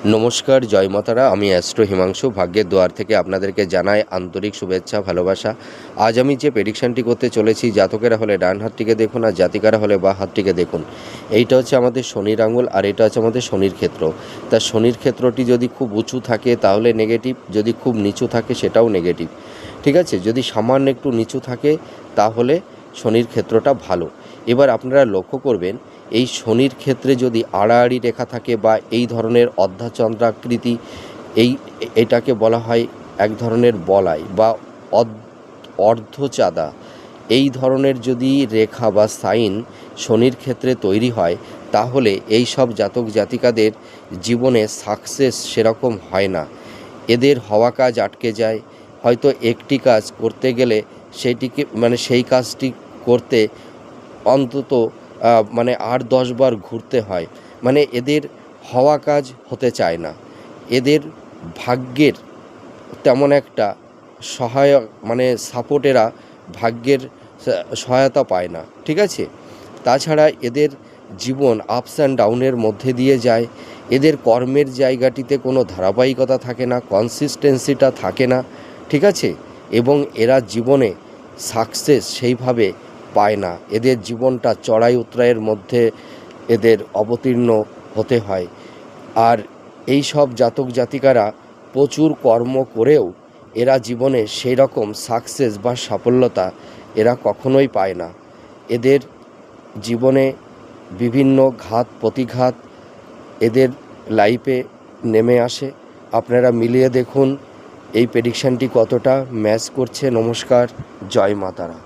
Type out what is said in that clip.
নমস্কার, জয় মাতারা। আমি অ্যাস্ট্রো হিমাংশু ভাগ্যের দুয়ার থেকে আপনাদেরকে জানাই আন্তরিক শুভেচ্ছা, ভালোবাসা। আজ আমি যে প্রেডিকশানটি করতে চলেছি, জাতকেরা হলে ডান হাতটিকে দেখুন আর জাতিকারা হলে বাঁ হাতটিকে দেখুন। এইটা হচ্ছে আমাদের শনির আঙুল আর এটা হচ্ছে আমাদের শনির ক্ষেত্র। তা শনির ক্ষেত্রটি যদি খুব উঁচু থাকে তাহলে নেগেটিভ, যদি খুব নিচু থাকে সেটাও নেগেটিভ। ঠিক আছে, যদি সামান্য একটু নিচু থাকে তাহলে শনির ক্ষেত্রটা ভালো। এবার আপনারা লক্ষ্য করবেন, এই শনির ক্ষেত্রে যদি আড়াআড়ি রেখা থাকে বা এই ধরনের অর্ধচন্দ্রাকৃতি, এটাকে বলা হয় এক ধরনের বলাই বা অর্ধচাঁদা। এই ধরনের যদি রেখা বা সাইন শনির ক্ষেত্রে তৈরি হয় তাহলে এই সব জাতক জাতিকাদের জীবনে সাকসেস সেরকম হয় না। এদের হওয়া কাজ আটকে যায়। হয়তো একটি কাজ করতে গেলে সেই কাজটি করতে অন্তত 8-10 বার ঘুরতে হয়। এদের হওয়া কাজ হতে চায় না। এদের ভাগ্যের তেমন একটা সহায়ক সাপোর্টেরা ভাগ্যের সহায়তা পায় না। ঠিক আছে, তাছাড়া এদের জীবন আপস অ্যান্ড ডাউনের মধ্যে দিয়ে যায়। এদের কর্মের জায়গাটিতে কোনো ধারাবাহিকতা থাকে না, কনসিস্টেন্সিটা থাকে না। ঠিক আছে, এবং এরা জীবনে সাকসেস সেইভাবে পায় না। এদের জীবনটা চড়াই উতরাইয়ের মধ্যে এদের অবতীর্ণ হতে হয়। আর এই সব জাতক জাতিকারা প্রচুর কর্ম করেও এরা জীবনে সেই রকম সাকসেস বা সাফল্যতা এরা কখনোই পায় না। এদের জীবনে বিভিন্ন ঘাত প্রতিঘাত এদের লাইফে নেমে আসে। আপনারা মিলিয়ে দেখুন এই প্রেডিকশানটি কতটা ম্যাচ করছে। নমস্কার, জয় মাতারা।